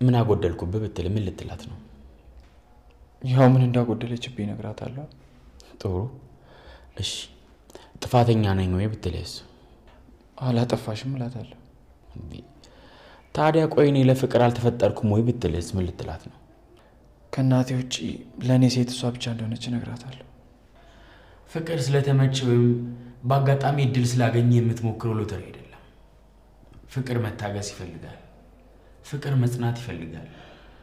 ምን አጎደልኩብህ ብትል ምን ልትላት ነው? ያው ምን እንዳጎደለችብኝ እነግራታለሁ። ጥሩ እሺ፣ ጥፋተኛ ነኝ ወይ ብትልስ? አላጠፋሽም እላታለሁ። ታዲያ ቆይ እኔ ለፍቅር አልተፈጠርኩም ወይ ብትልስ ምን ልትላት ነው? ከእናቴ ውጪ ለእኔ ሴት እሷ ብቻ እንደሆነች እነግራታለሁ። ፍቅር ስለተመቸ ወይም በአጋጣሚ እድል ስላገኘ የምትሞክረው ሎተሪ አይደለም። ፍቅር መታገስ ይፈልጋል። ፍቅር መጽናት ይፈልጋል።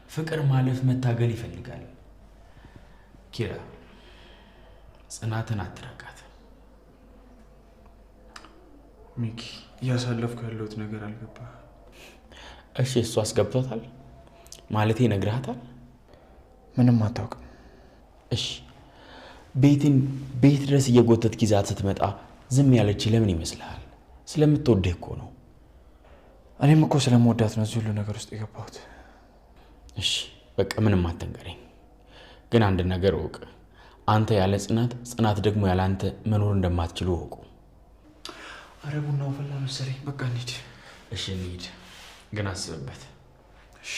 ፍቅር ማለፍ መታገል ይፈልጋል። ኪራ ጽናትን አትረቃት። ሚኪ እያሳለፍኩ ያለሁት ነገር አልገባህ? እሺ እሱ አስገብቶታል ማለቴ ነግረሃታል? ምንም አታውቅም። እሺ ቤት ድረስ እየጎተትክ ይዛት ስትመጣ ዝም ያለች ለምን ይመስልሃል? ስለምትወድህ እኮ ነው። እኔም እኮ ስለምወዳት ነው እዚህ ሁሉ ነገር ውስጥ የገባሁት። እሺ በቃ ምንም አትንገረኝ። ግን አንድ ነገር እወቅ። አንተ ያለ ጽናት፣ ጽናት ደግሞ ያለ አንተ መኖር እንደማትችሉ እወቁ። አረ ቡናው ፈላ መሰለኝ። በቃ እንሂድ። እሺ እንሂድ፣ ግን አስብበት። እሺ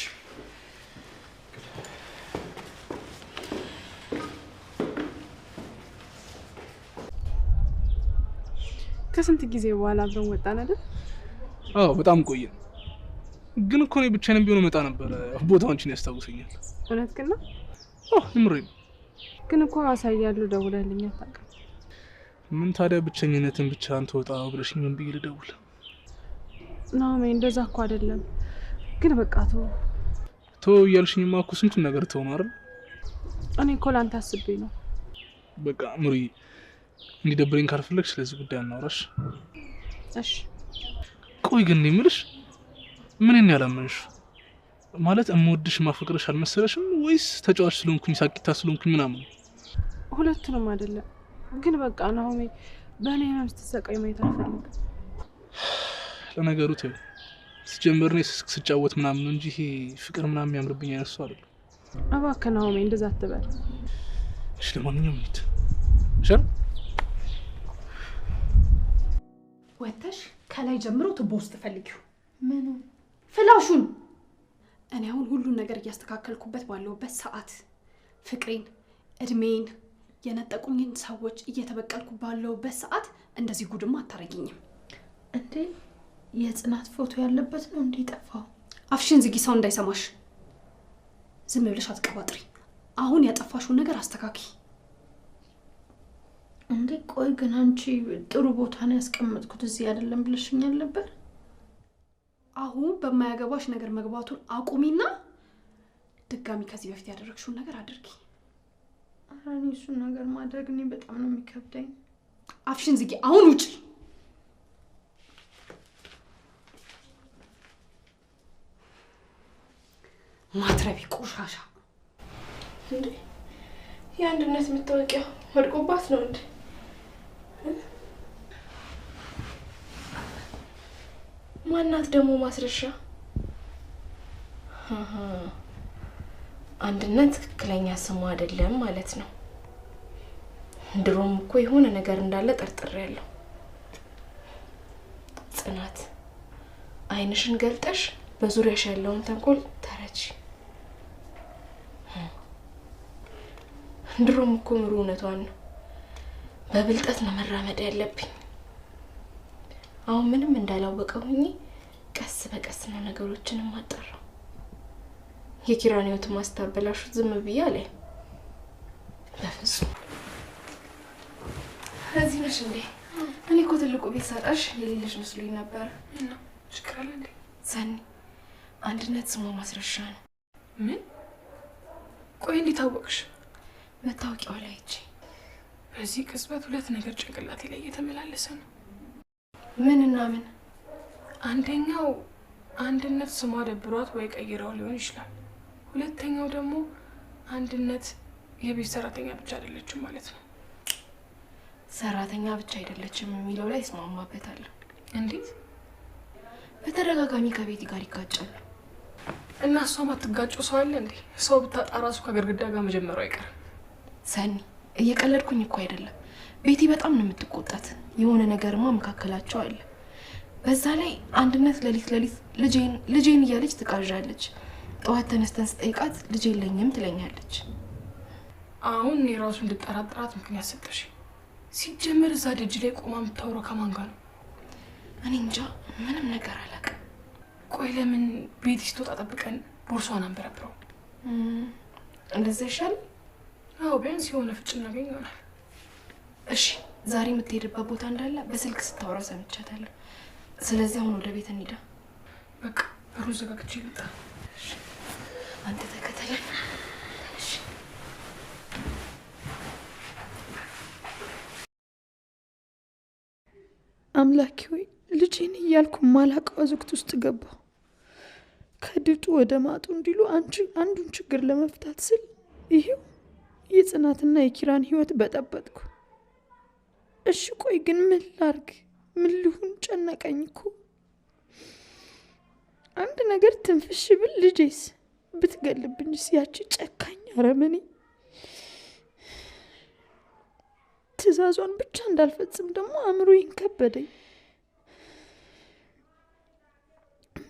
ከስንት ጊዜ በኋላ አብረን ወጣን አይደል? አዎ በጣም ቆየን። ግን እኮ ነው ብቻዬን ቢሆን መጣ ነበር። ቦታዎችን ያስታውሰኛል። እውነት ግን ነው? ምሬን ግን እኮ አሳያለሁ ደውለልኝ አታውቅም። ምን ታዲያ ብቸኝነትን ብቻ አንተ ወጣ ብለሽኝ ምን ብዬ ልደውል? ናሜ እንደዛ እኮ አይደለም። ግን በቃ ተው እያልሽኝማ እኮ ስንቱን ነገር ተው ነው አይደል? እኔ እኮ ላንተ አስቤ ነው። በቃ ምሪ እንዲደብረኝ ካልፈለግሽ ስለዚህ ጉዳይ አናውራሽ። እሺ ቆይ ግን የምልሽ ምን ያላመንሽ ማለት እምወድሽ ማፈቅርሽ አልመሰለሽም ወይስ ተጫዋች ስለሆንኩኝ ሳቂታ ስለሆንኩኝ ምናምን? ሁለቱንም አይደለም። ግን በቃ ናሆሜ በእኔ ህመም ስትሰቃይ ማየት አልፈልግም። ለነገሩ ተይው። ስጀምር እኔ ስጫወት ምናምን እንጂ ይሄ ፍቅር ምናምን የሚያምርብኝ አይነት ሰው አይደለም። እባክህ ናሆሜ እንደዛ አትበል። እሺ ለማንኛውም እንሂድ። እሺ ወተሽ ከላይ ጀምሮ ቱቦ ውስጥ ፈልጊው። ምኑ? ፍላሹን። እኔ አሁን ሁሉን ነገር እያስተካከልኩበት ባለውበት ሰዓት ፍቅሬን፣ እድሜን የነጠቁኝን ሰዎች እየተበቀልኩ ባለውበት ሰዓት እንደዚህ ጉድማ አታረጊኝም እንዴ? የጽናት ፎቶ ያለበት ነው እንዴ ጠፋው? አፍሽን ዝጊ፣ ሰው እንዳይሰማሽ። ዝም ብለሽ አትቀባጥሪ። አሁን ያጠፋሽውን ነገር አስተካኪ። እንዴ ቆይ ግን አንቺ ጥሩ ቦታ ነው ያስቀመጥኩት እዚህ አይደለም ብለሽኛል ነበር። አሁን በማያገባሽ ነገር መግባቱን አቁሚና ድጋሚ ከዚህ በፊት ያደረግሽውን ነገር አድርጊ። አራኒ እሱን ነገር ማድረግ እኔ በጣም ነው የሚከብደኝ። አፍሽን ዝጊ፣ አሁን ውጪ። ማትረቢ ቆሻሻ። እንዴ የአንድነት መታወቂያ ወድቆባት ነው እንዴ? ማናት ደግሞ ማስረሻ? አንድነት ትክክለኛ ስሙ አይደለም ማለት ነው። ድሮም እኮ የሆነ ነገር እንዳለ ጠርጥሬያለሁ። ጽናት አይንሽን ገልጠሽ በዙሪያሽ ያለውን ተንኮል ተረጂ። ድሮም እኮ ምሩ እውነቷን ነው። በብልጠት ነው መራመድ ያለብኝ። አሁን ምንም እንዳላወቀው ሆኜ ቀስ በቀስ ነው ነገሮችን ማጣራው። የኪራን ህይወት ማስተባበላሹት ዝም ብዬ አለ። በፍጹም እዚህ ነሽ እንዴ? እኔ እኮ ትልቁ ቤት ሳጣሽ የሌለሽ መስሎኝ ነበር። እና ችግር አለ እንዴ? ሰኒ አንድነት ስሟ ማስረሻ ነው። ምን? ቆይ እንዴት አወቅሽ? መታወቂያው ላይ እቺ። በዚህ ቅጽበት ሁለት ነገር ጭንቅላቴ ላይ እየተመላለሰ ነው። ምንና ምን? አንደኛው አንድነት ስሟ ደብሯት ወይ ቀይራው ሊሆን ይችላል። ሁለተኛው ደግሞ አንድነት የቤት ሰራተኛ ብቻ አይደለችም ማለት ነው። ሰራተኛ ብቻ አይደለችም የሚለው ላይ እስማማበታለሁ። እንዴት? በተደጋጋሚ ከቤት ጋር ይጋጫሉ። እና እሷ ማትጋጩ ሰው አለ እንዴ? ሰው ብታጣ ራሱ ከግድግዳ ጋር መጀመሩ አይቀርም። ሰኒ እየቀለድኩኝ እኮ አይደለም። ቤቲ በጣም ነው የምትቆጣት። የሆነ ነገርማ መካከላቸው አለ። በዛ ላይ አንድነት ለሊት ልጄን እያለች ትቃዣለች። ጠዋት ተነስተን ስጠይቃት ልጅ የለኝም ትለኛለች። አሁን እኔ ራሱ እንድጠራጥራት ምክንያት ሰጠሽ። ሲጀምር እዛ ደጅ ላይ ቆማ የምታወራው ከማን ጋር ነው? እኔ እንጃ ምንም ነገር አላውቅም። ቆይ ለምን ቤት ስትወጣ ጠብቀን ቦርሷን አንበረብረው? እንደዛ ይሻል? አዎ ቢያንስ የሆነ ፍጭ እናገኝ ይሆናል። እሺ ዛሬ የምትሄድበት ቦታ እንዳለ በስልክ ስታወራ ሰምቻታለሁ። ስለዚህ አሁን ወደ ቤት እንሂዳ። በቃ በሩ ዘጋግቼ ልምጣ። አንተ ተከተለኝ። እሺ አምላኬ ሆይ ልጄን እያልኩ ማላውቀው አዘቅት ውስጥ ገባሁ። ከድጡ ወደ ማጡ እንዲሉ አንዱን ችግር ለመፍታት ስል ይሄው የጽናትና የኪራን ህይወት በጠበጥኩ። እሺ ቆይ ግን ምን ላርግ? ምን ልሁን? ጨነቀኝ እኮ። አንድ ነገር ትንፍሽ ብል ልጄስ ብትገልብኝስ? ያቺ ጨካኝ አረመኔ ትእዛዟን ብቻ እንዳልፈጽም ደግሞ አእምሮዬን ከበደኝ።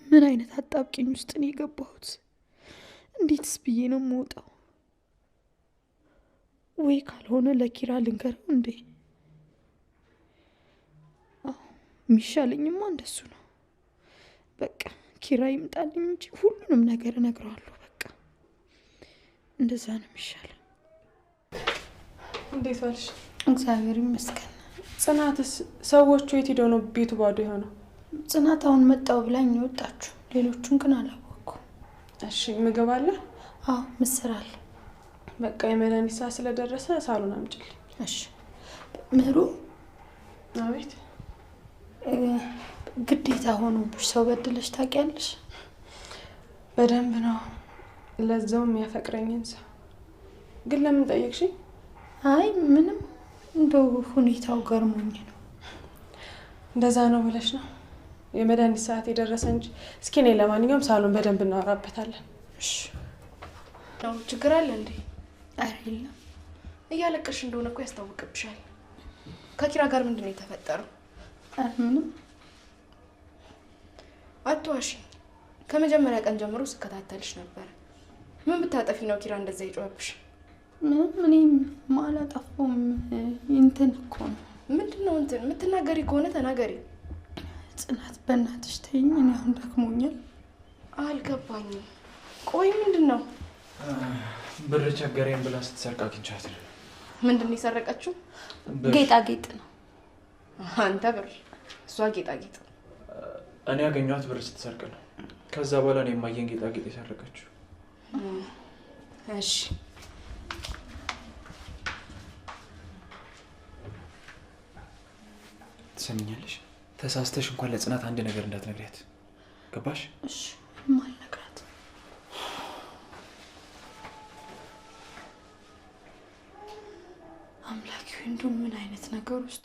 ምን አይነት አጣብቂኝ ውስጥ ነው የገባሁት? እንዴትስ ብዬ ነው የምወጣው? ወይ ካልሆነ ለኪራ ልንገረው እንዴ? የሚሻለኝማ እንደሱ ነው። በቃ ኪራ ይምጣልኝ እንጂ ሁሉንም ነገር እነግረዋለሁ። በቃ እንደዛ ነው የሚሻለው። እንዴት ዋልሽ? እግዚአብሔር ይመስገን። ጽናትስ? ሰዎቹ የት ሄደው ነው ቤቱ ባዶ የሆነው? ጽናት አሁን መጣው ብላኝ የወጣችሁ፣ ሌሎቹን ግን አላወቅኩም። እሺ ምግብ አለ? አዎ ምስር አለ። በቃ የመድኃኒት ሰዓት ስለደረሰ ሳሎን አምጪልኝ። እሺ ምህሩ። አቤት። ግዴታ ሆኖብሽ ሰው በድለሽ ታውቂያለሽ? በደንብ ነው፣ ለዛውም ያፈቅረኝን ሰው። ግን ለምን ጠየቅሽኝ? አይ ምንም፣ እንደው ሁኔታው ገርሞኝ ነው። እንደዛ ነው ብለሽ ነው? የመድኃኒት ሰዓት የደረሰ እንጂ። እስኪ እኔ ለማንኛውም ሳሎን በደንብ እናወራበታለን። እሺ። ነው ችግር አለ እንዴ? ኧረ የለም። እያለቀሽ እንደሆነ እኮ ያስታውቅብሻል። ከኪራ ጋር ምንድን ነው የተፈጠረው? ኧረ ምንም። አትዋሺ። ከመጀመሪያ ቀን ጀምሮ ስከታተልሽ ነበር። ምን ብታጠፊ ነው ኪራ እንደዛ ይጮህብሽ? እኔም ማላጠፋውም። እንትን እኮ ነው። ምንድን ነው እንትን? የምትናገሪ ከሆነ ተናገሪ። ጽናት በእናትሽ ተይኝ፣ እኔ አሁን ደክሞኛል። አልገባኝም። ቆይ ምንድን ነው? ብር ቸገረኝ ብላ ስትሰርቅ አግኝቻት ነው። ምንድን ነው የሰረቀችው? ጌጣጌጥ ነው። አንተ ብር፣ እሷ ጌጣጌጥ። እኔ ያገኘኋት ብር ስትሰርቅ ነው። ከዛ በኋላ እኔ የማየን ጌጣጌጥ የሰረቀችው። እሺ ትሰሚኛለሽ? ተሳስተሽ እንኳን ለጽናት አንድ ነገር እንዳትነግሪያት፣ ገባሽ? እሺ ማልነግራት። አምላኬ እንደው ምን አይነት ነገር ውስጥ